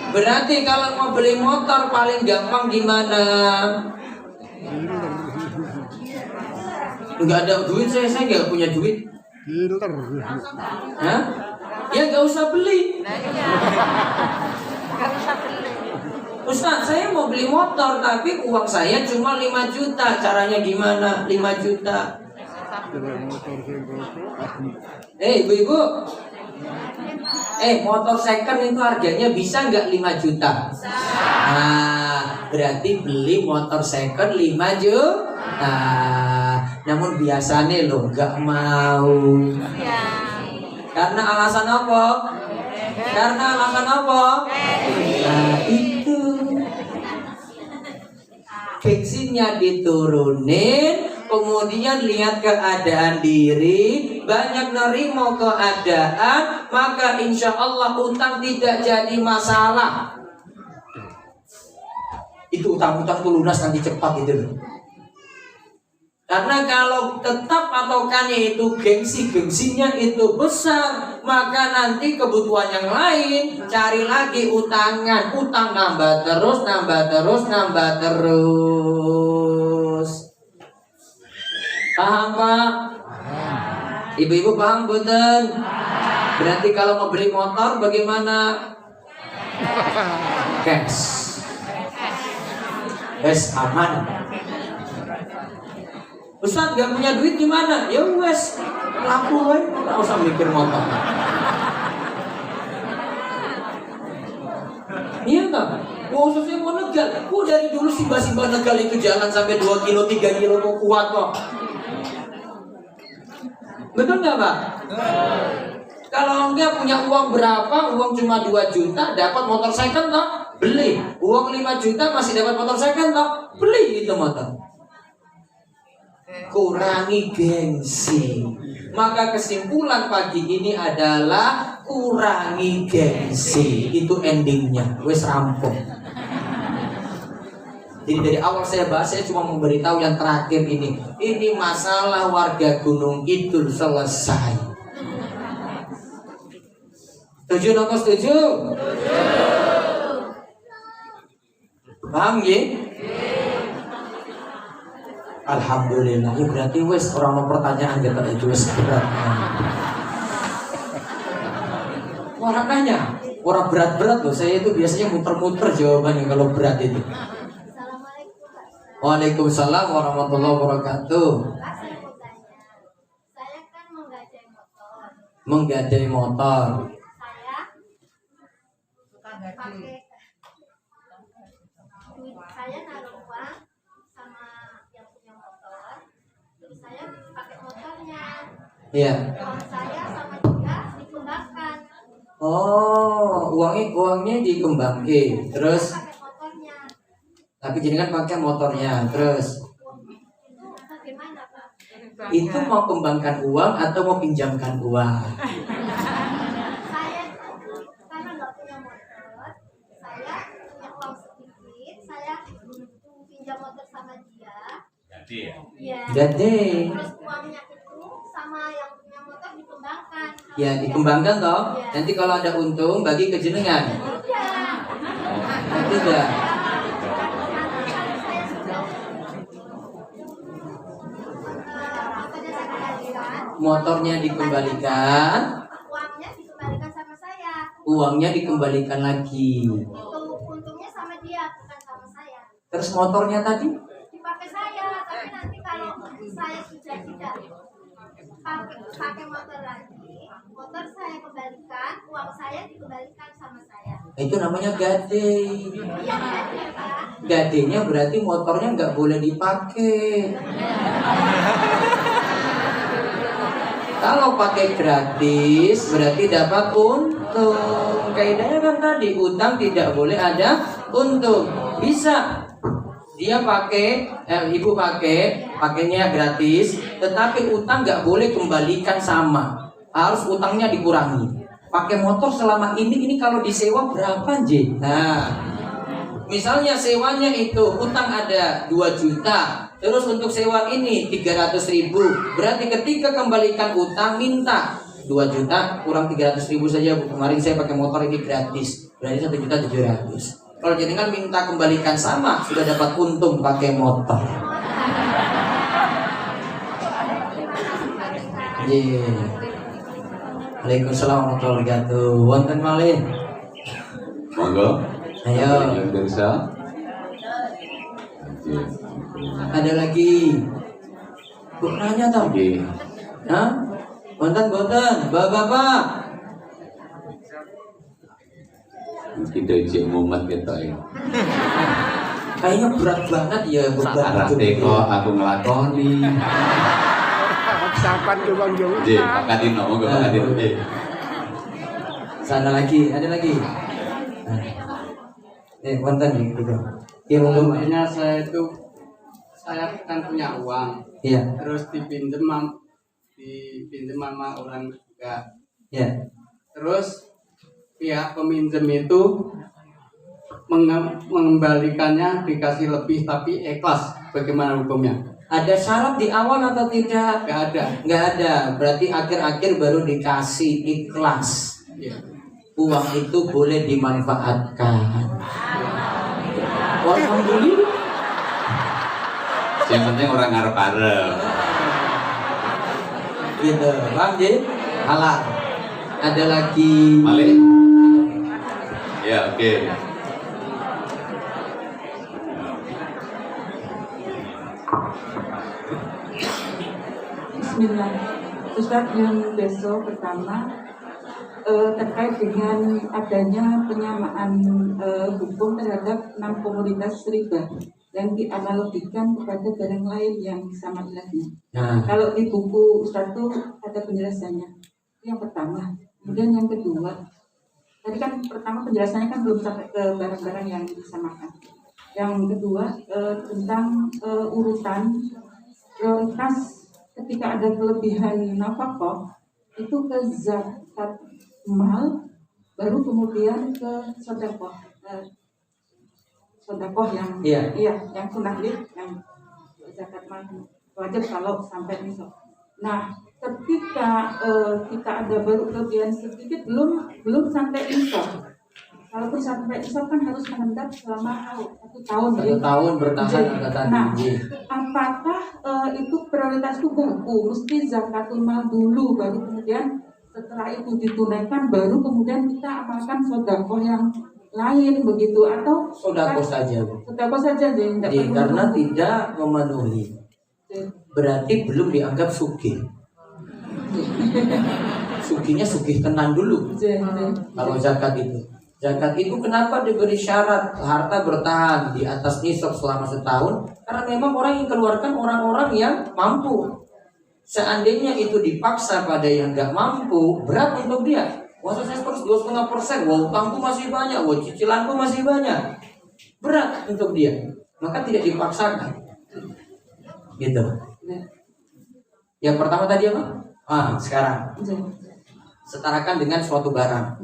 S1: Berarti kalau mau beli motor paling gampang gimana? Enggak ada duit, saya nggak punya duit. Hah? Ya nggak usah beli. Ustaz, saya mau beli motor tapi uang saya cuma 5 juta. Caranya gimana? 5 juta. Ibu-ibu. Motor second itu harganya bisa nggak 5 juta? Nah, berarti beli motor second 5 juta. Namun biasanya lo nggak mau. Karena alasan apa? Nah, itu gengsinya diturunin, kemudian lihat keadaan diri, banyak nerimo keadaan, maka insya Allah utang tidak jadi masalah. Itu utang-utang tuh lunas nanti cepat itu. Karena kalau tetap patokannya itu gengsinya itu besar, maka nanti kebutuhan yang lain cari lagi utangan, utang nambah terus. Paham Pak? Ibu-ibu paham betul? Berarti kalau mau beli motor bagaimana? Cash aman. Ustaz gak punya duit gimana? Ya wes, laku woy, gak usah mikir motor. Iya gak? Mau saya mau negal. Dari dulu simba negal itu jalan sampai 2 kilo, 3 kilo kok kuat kok. Betul gak Pak? Kalau enggak punya uang berapa, uang cuma 2 juta, dapat motor second toh, beli. Uang 5 juta masih dapat motor second toh, beli itu motor. Kurangi gengsi. Maka kesimpulan pagi ini adalah kurangi gengsi. Itu endingnya. Wes rampung. Jadi dari awal saya bahas, saya cuma memberitahu yang terakhir ini. Ini masalah warga Gunung Kidul selesai. Setuju nopo setuju? Paham ya? Alhamdulillah, ya berarti wes orang mau pertanyaan kita itu wes berat. Orang nanya, orang berat-berat loh. Saya itu biasanya muter-muter jawabannya kalau berat itu. Waalaikumsalam warahmatullahi wabarakatuh.
S3: Saya kan menggadai motor.
S1: Menggadai motor.
S3: Saya pakai duit saya naruh uang sama yang punya motor. Terus saya pakai motornya.
S1: Iya.
S3: Uang saya sama dia dikembangkan.
S1: Oh, uangnya dikembangkan. Terus
S3: Saya pakai motornya.
S1: tapi jenengan pakai motornya. Terus
S3: Bagaimana Pak?
S1: itu mau kembangkan uang atau mau pinjamkan uang?
S3: Saya karena nggak punya motor, saya punya uang sedikit, saya pinjam motor sama dia.
S4: Jadi ya.
S3: Iya.
S1: Jadi
S3: Terus uangnya itu sama yang punya motor dikembangkan.
S1: Ya dikembangkan toh. Nanti kalau ada untung bagi ke jenengan. Tidak. Motornya dikembalikan,
S3: Uangnya dikembalikan sama saya.
S1: uangnya dikembalikan lagi.
S3: Itu untungnya sama dia, bukan sama saya.
S1: Terus motornya tadi?
S3: Dipakai saya, tapi nanti kalau saya sudah tidak pakai motor lagi, motor saya kembalikan, uang saya dikembalikan sama saya.
S1: Itu namanya gade.
S3: Iya, Pak.
S1: Gadenya berarti motornya nggak boleh dipakai. Kalau pakai gratis berarti dapat untung. Kaidahnya kan tadi utang tidak boleh ada untung. Bisa dia pakai, ibu pakainya gratis, tetapi utang nggak boleh kembalikan sama. Harus utangnya dikurangi. Pakai motor selama ini kalau disewa berapa J? Nah, misalnya sewanya itu utang ada 2 juta. Terus untuk sewa ini 300.000. Berarti ketika kembalikan utang minta 2 juta kurang 300.000 saja. Kemarin saya pakai motor ini gratis. Berarti 1.700.000. Kalau jenengan minta kembalikan sama, sudah dapat untung pakai motor. Waalaikumsalam warahmatullahi wabarakatuh. Wonten malih.
S4: Monggo.
S1: Ayo.
S4: Yang bisa.
S1: Ada lagi. Bu nanya tau?
S4: Oke.
S1: Hah? Wonten, bapak-bapak.
S4: Kita ijek mumet kita ya.
S1: Kayaknya berat banget ya beban
S4: Arah
S1: hidup
S4: teko
S1: ini.
S4: aku ngelakoni.
S2: Sampan ke Bang Jung.
S4: J, Pak Kadino, monggo Pak Kadino.
S1: Sana lagi, ada lagi. Nah. Wonten nih, gitu. Iya, monggo.
S5: Contohnya saya kan punya uang,
S1: Iya,
S5: terus dipinjam sama orang juga.
S1: iya.
S5: Terus pihak peminjam itu mengembalikannya dikasih lebih tapi ikhlas. Bagaimana hukumnya?
S1: Ada syarat di awal atau tidak?
S5: Gak ada.
S1: Nggak ada. Berarti akhir-akhir baru dikasih ikhlas.
S5: Ya.
S1: Uang itu boleh dimanfaatkan. Alhamdulillah.
S4: Yang penting orang ngarep-arep.
S1: Gitu, Bang J. Halal. Ada lagi.
S4: Malik. Ya, oke.
S6: Bismillah. Ustaz, yang besok pertama terkait dengan adanya penyamaan hukum terhadap 6 komoditas riba yang dianalogikan kepada barang lain yang sama nilainya.
S1: Nah,
S6: Kalau di buku Ustaz itu ada penjelasannya. Yang pertama, kemudian yang kedua. Tadi kan pertama penjelasannya kan belum sampai ke barang-barang yang disamakan. Yang kedua tentang urutan prioritas ketika ada kelebihan nafkah itu ke zakat mal, baru kemudian ke sedekah. Sedekah yang
S1: Iya.
S6: yang sunnah yang zakat mal wajib kalau sampai nisab. Nah, ketika kita ada baru kelebihan sedikit belum sampai nisab. Kalaupun sampai nisab kan harus mengendap selama 1 tahun.
S1: 1 tahun bertahan angka tadi.
S6: Nah,
S1: J.
S6: apakah itu prioritas itu buku mesti zakatul mal dulu baru kemudian setelah itu ditunaikan baru kemudian kita amalkan sedekah yang lain begitu atau
S1: Sodako saja, Bu.
S6: sedekah saja deh tidak
S1: J,
S6: perlu
S1: karena
S6: nunggu.
S1: tidak memenuhi. Berarti belum dianggap sugih. Sugihnya sugih tenan dulu. Kalau zakat itu. Zakat itu kenapa diberi syarat harta bertahan di atas nisab selama setahun? Karena memang orang yang keluarkan orang-orang yang mampu. Seandainya itu dipaksa pada yang nggak mampu, berat untuk dia. Wah, saya terus 2,5%, wah utangku masih banyak, wah cicilanku masih banyak. Berat untuk dia. Maka tidak dipaksakan. Gitu. Yang pertama tadi apa? Sekarang setarakan dengan suatu barang.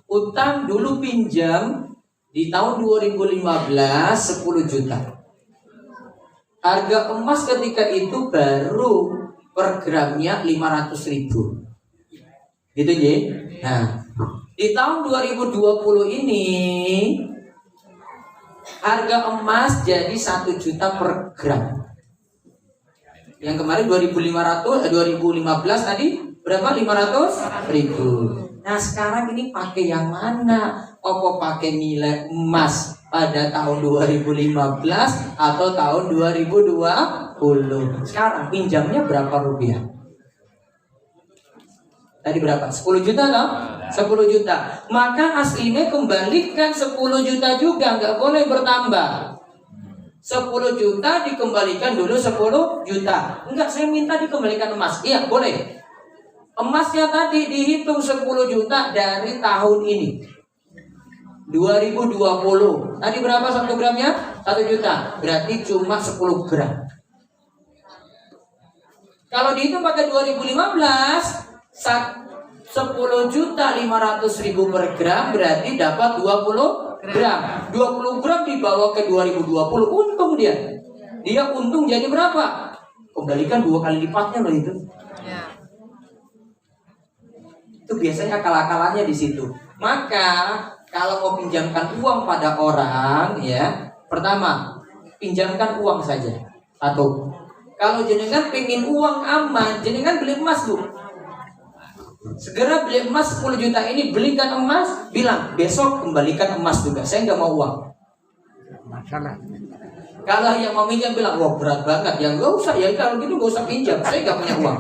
S1: Utang dulu pinjam di tahun 2015 10 juta. Harga emas ketika itu baru per gramnya 500.000. Gitu ya. Nah, di tahun 2020 ini harga emas jadi 1 juta per gram. Yang kemarin 2015 tadi berapa? 500.000. Nah sekarang ini pakai yang mana? Apa pakai nilai emas pada tahun 2015 atau tahun 2020? Sekarang pinjamnya berapa rupiah? Tadi berapa? 10 juta loh? 10 juta. Maka aslinya kembalikan 10 juta juga, nggak boleh bertambah. 10 juta dikembalikan dulu 10 juta. Enggak, saya minta dikembalikan emas. Iya, boleh. Emasnya tadi dihitung 10 juta dari tahun ini. 2020. Tadi berapa 1 gramnya? 1 juta. Berarti cuma 10 gram. Kalau dihitung pakai 2015, 10.500.000 per gram berarti dapat 20 gram. 20 gram dibawa ke 2020, untung dia. Dia untung jadi berapa? Kembalikan 2 kali lipatnya loh itu. Itu biasanya akal-akalannya di situ. Maka kalau mau pinjamkan uang pada orang, ya, pertama pinjamkan uang saja. 1. Kalau jenengan pengen uang aman, jenengan beli emas dulu. Segera beli emas 10 juta ini, belikan emas, bilang besok kembalikan emas juga, saya nggak mau uang.
S2: Masalah.
S1: Kalau yang mau pinjam bilang, wah berat banget, ya nggak usah, ya kalau gitu nggak usah pinjam, saya nggak punya uang.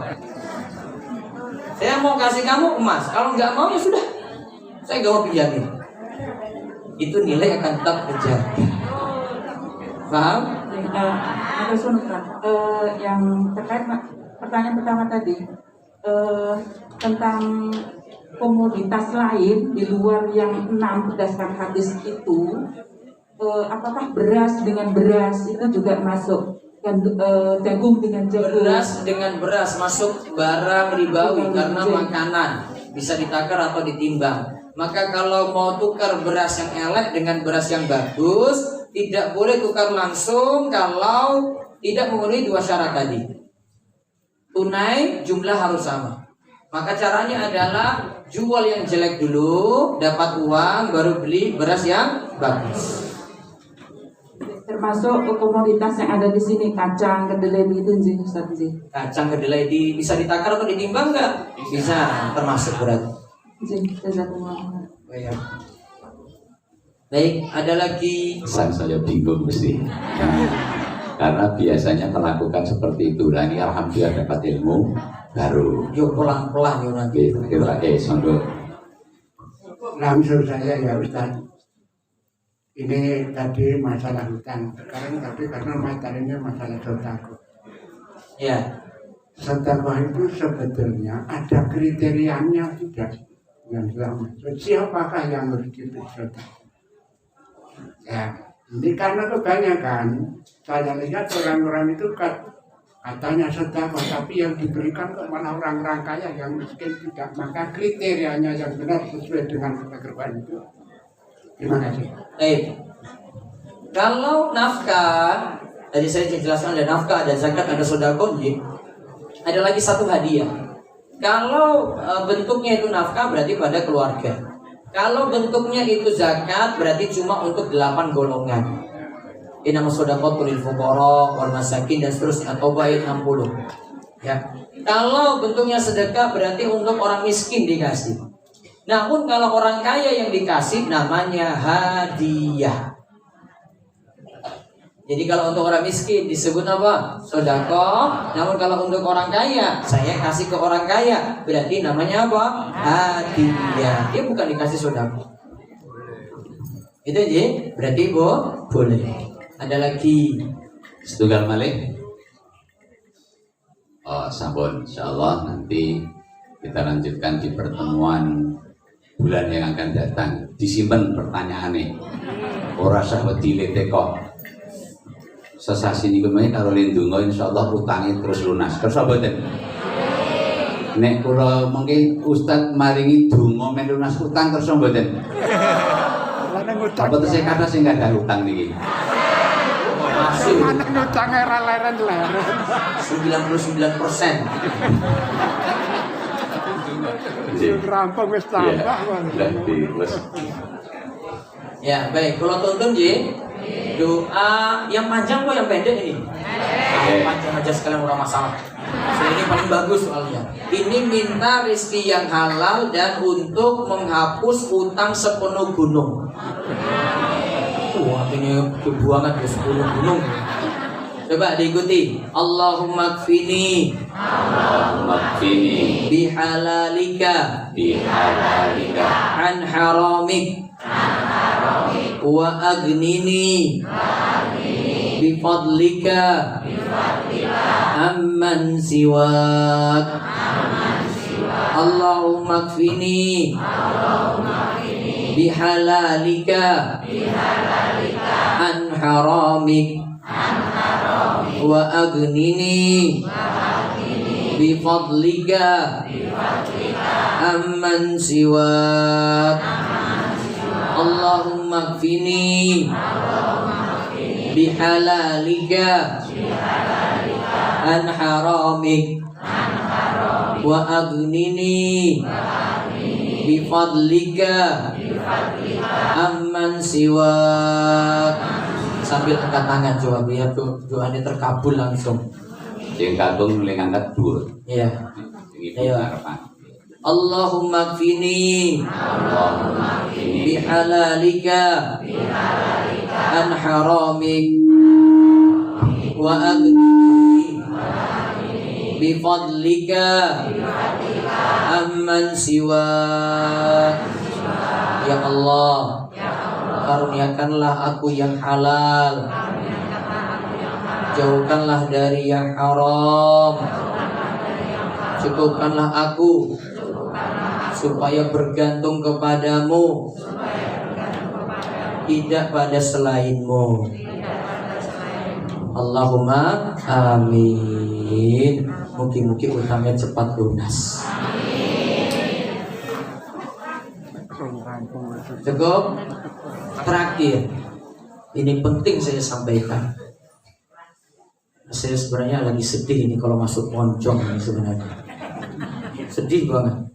S1: Saya mau kasih kamu emas, kalau nggak mau ya sudah, saya nggak mau pinjamin. Itu nilai akan tetap terjaga. Paham?
S6: Ada yang terkait pertanyaan pertama tadi. Tentang komoditas lain di luar yang 6 berdasarkan hadis itu, apakah beras dengan beras itu juga masuk, dan jagung dengan jagung?
S1: Beras dengan beras masuk barang ribawi karena makanan, bisa ditakar atau ditimbang. Maka kalau mau tukar beras yang elek dengan beras yang bagus, tidak boleh tukar langsung kalau tidak memenuhi 2 syarat tadi. Tunai jumlah harus sama. Maka caranya adalah jual yang jelek dulu, dapat uang, baru beli beras yang bagus.
S6: Termasuk komoditas yang ada di sini, kacang, kedelai itu sih, Ustaz.
S1: Kacang, kedelai bisa ditakar atau ditimbang nggak? Bisa, termasuk berat. Baik, ada lagi.
S4: Saya bingung mesti. Karena biasanya melakukan seperti itu. Nah, ini alhamdulillah dapat ilmu baru.
S1: Yuk pelan-pelan yuk nanti.
S4: Songgo.
S2: Langsung saya ya Ustaz. Ini tadi masalah hutang. Sekarang tapi karena materinya masalah sodako.
S1: Ya.
S2: Sodako itu sebetulnya ada kriterianya tidak? Yang sama. Siapakah yang harus diberi sodako? Ya, ini karena kebanyakan saya lihat orang-orang itu katanya sedekah, tapi yang diberikan ke malah orang-orang kaya yang miskin tidak. Maka kriterianya yang benar sesuai dengan kekerjaan itu. Terima kasih.
S1: Kalau nafkah, tadi saya jelaskan ada nafkah, ada zakat, ada sedekah, ada lagi satu hadiah. Kalau bentuknya itu nafkah berarti pada keluarga. Kalau bentuknya itu zakat berarti cuma untuk 8 golongan. Inama shodaqatul lil fuqara wal masakin dan seterusnya, atau ayat 60. Ya. Kalau bentuknya sedekah berarti untuk orang miskin dikasih. Namun kalau orang kaya yang dikasih namanya hadiah. Jadi kalau untuk orang miskin disebut apa? Sedekah. Namun kalau untuk orang kaya, saya kasih ke orang kaya, berarti namanya apa? Hadiah. Dia bukan dikasih sedekah. Itu aja. Berarti boleh. Ada lagi
S4: Setunggal malih. Oh, sampun, insyaallah nanti kita lanjutkan di pertemuan bulan yang akan datang. Disimpan pertanyaannya. Ora usah wedi teko. Sesasi niku meneh karo lindunga insyaallah utange terus lunas. Kersa mboten? Nek kula mengki Ustaz maringi donga men lunas utang kersa mboten? Apa tesih kata sing enggak ada utang niki?
S1: masih
S2: Mana ngutangnya leren-leren.
S1: 99%.
S2: Rampung wis tambah kon.
S4: Berarti wis
S1: Ya, baik. Kalau tuntun Ji, doa yang panjang kok yang pendek ini? Yang panjang aja sekalian orang masalah. So, ini paling bagus soalnya. Ini minta rezeki yang halal dan untuk menghapus utang sepenuh gunung. Wah, ini kebuangan ke 10 gunung. Coba diikuti. Allahumma kfini bihalalika an haramik wa agnini bifadlika amman siwak. Allahumma kfini bihalalika an haramik wa agnini bifadlika amman siwak. Allahumma kfini bihalalika an haramik wa agnini bifadlika amman siwak. Sambil angkat tangan coba biar doanya terkabul langsung.
S4: sing katung mulai ngangkat dhuwur.
S1: Iya.
S4: Ayo.
S1: Allahumma kfini bihalalika an haramik wa aghnini bifadlika amman siwak. Ya Allah, karuniakanlah aku yang halal, jauhkanlah dari yang haram, cukupkanlah aku supaya bergantung kepadamu, tidak pada selainmu. Allahumma amin. Mugi-mugi utangnya cepat lunas. Cukup. Terakhir, ini penting saya sampaikan. Saya sebenarnya lagi sedih ini kalau masuk moncong ini sebenarnya. Sedih banget.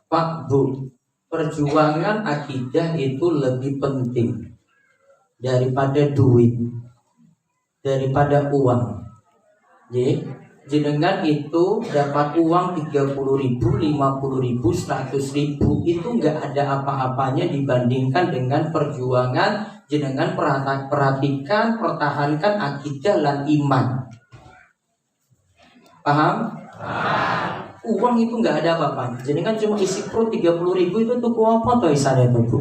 S1: Pak, Bu, perjuangan akidah itu lebih penting daripada duit, daripada uang. Jadi, jenengan itu dapat uang 30.000, 50.000, 100.000 itu nggak ada apa-apanya dibandingkan dengan perjuangan jenengan perhatikan, pertahankan akidah dan iman. Paham? Uang itu nggak ada apa-apa. Jenengan cuma isi perut 30.000 itu tuku apa toh isane tuh, Bu?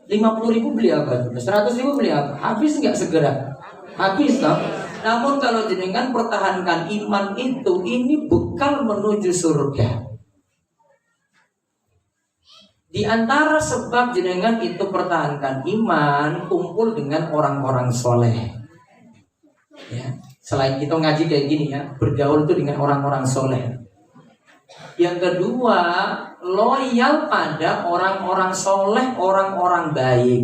S1: 50.000 beli apa? 100.000 beli apa? Habis nggak segera? Habis toh. Namun kalau jenengan pertahankan iman itu, ini bekal menuju surga. Di antara sebab jenengan itu pertahankan iman, kumpul dengan orang-orang soleh. Ya, selain kita ngaji kayak gini ya, bergaul itu dengan orang-orang soleh. Yang kedua, loyal pada orang-orang soleh, orang-orang baik.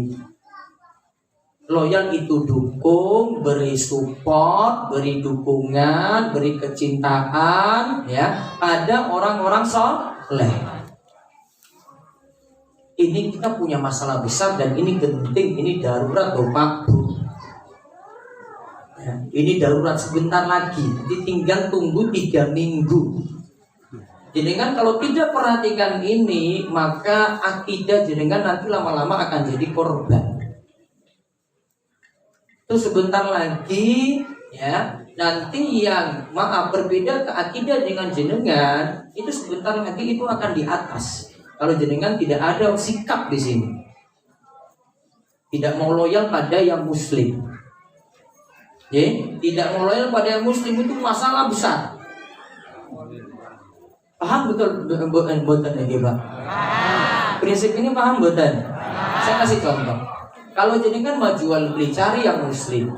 S1: Loyal itu dukung, beri support, beri dukungan, beri kecintaan ya pada orang-orang soleh. Ini kita punya masalah besar dan ini genting, ini darurat loh Pak Bu. Ya, ini darurat sebentar lagi, tinggal tunggu 3 minggu. Jenengan kalau tidak perhatikan ini, maka akidah jenengan nanti lama-lama akan jadi korban. Itu sebentar lagi ya, nanti yang berbeda ke akidah dengan jenengan itu sebentar lagi itu akan di atas. Kalau jenengan tidak ada sikap di sini, tidak mau loyal pada yang muslim, ya, tidak mau loyal pada yang muslim itu masalah besar. Paham betul buatan ya Pak? Prinsip ini paham buatan? Saya kasih contoh. Kalau jenengan mau jual beli, cari yang muslim.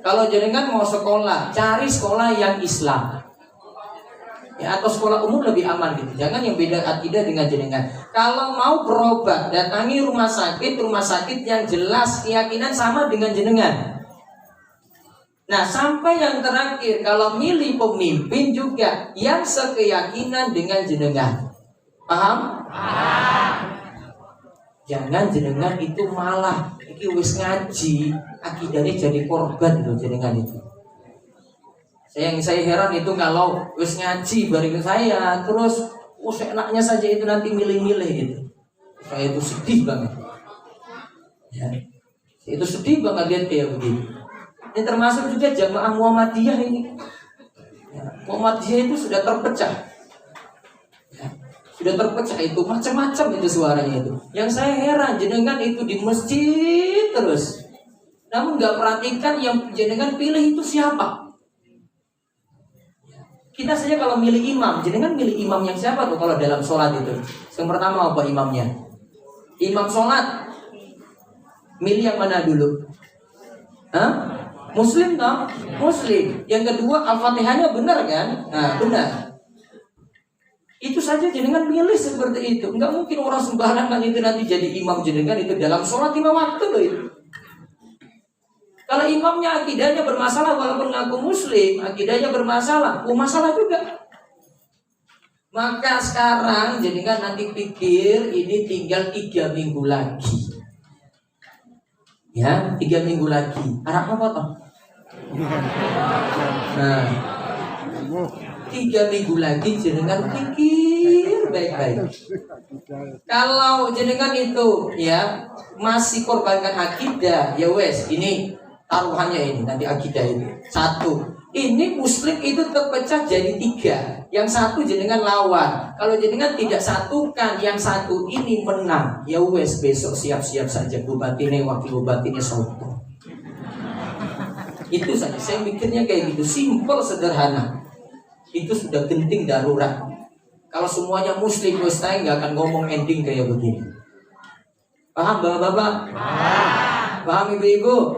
S1: Kalau jenengan mau sekolah, cari sekolah yang Islam. Ya, atau sekolah umum lebih aman gitu. Jangan yang beda akidah dengan jenengan. Kalau mau berobat, datangi rumah sakit yang jelas keyakinan sama dengan jenengan. Nah, sampai yang terakhir, kalau milih pemimpin juga yang sekeyakinan dengan jenengan. Paham? Jangan jenengan itu malah iki wis ngaji, akidahnya jadi korban loh jenengan itu. Saya heran itu kalau wis ngaji bareng saya terus enaknya saja itu nanti milih-milih gitu. Saya itu sedih banget. Ya. Itu sedih banget lihat kayak begini. Ini termasuk juga jamaah Muhammadiyah ini. Ya, Muhammadiyah itu sudah terpecah. Ya, sudah terpecah itu macam-macam itu suaranya itu. Yang saya heran jenengan itu di masjid terus. Namun nggak perhatikan yang jenengan pilih itu siapa. Kita saja kalau milih imam, jenengan milih imam yang siapa tuh kalau dalam sholat itu? Yang pertama apa imamnya? Imam sholat. Milih yang mana dulu? Hah? Muslim toh? Muslim. Yang kedua Al-Fatihahnya benar kan? Nah, benar. Itu saja jenengan milih seperti itu. Enggak mungkin orang sembarangan itu nanti jadi imam jenengan itu dalam sholat 5 waktu loh itu. Kalau imamnya akidahnya bermasalah walaupun ngaku muslim, akidahnya bermasalah, masalah juga. Maka sekarang jenengan nanti pikir ini tinggal 3 minggu lagi. Ya, 3 minggu lagi. Harap apa toh? Nah, 3 minggu lagi jenengan pikir baik-baik. Kalau jenengan itu ya masih korbankan akidah, ya wes ini taruhannya ini nanti akidah ini. 1. Ini muslim itu terpecah jadi 3. Yang 1 jenengan lawan. Kalau jenengan tidak satukan, yang 1 ini menang. Ya wes besok siap-siap saja bubatine wakil bubatine sopo. Itu saja. Saya mikirnya kayak gitu, simple sederhana. Itu sudah genting darurat. Kalau semuanya muslim, saya nggak akan ngomong ending kayak begini. Paham bapak-bapak? Paham ibu-ibu?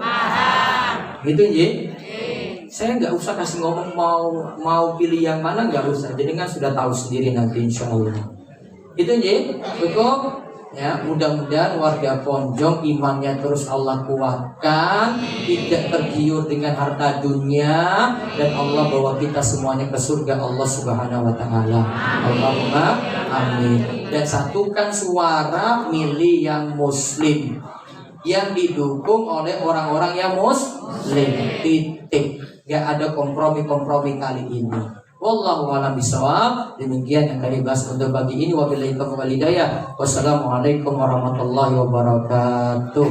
S1: Gitu Ji? Saya nggak usah kasih ngomong mau pilih yang mana, nggak usah. Jadi kan sudah tahu sendiri nanti insya Allah. Itu Ji, cukup. Ya, mudah-mudahan warga Ponjong imannya terus Allah kuatkan, tidak tergiur dengan harta dunia, dan Allah bawa kita semuanya ke surga Allah Subhanahu wa taala. Allahumma amin. Dan satukan suara milih yang muslim, yang didukung oleh orang-orang yang muslim. Titik. Gak ada kompromi-kompromi kali ini. Wallahu a'lam bishawab. Demikian yang kami bahas untuk pagi ini. Wabillahi taufiq wal hidayah. Wassalamualaikum warahmatullahi wabarakatuh.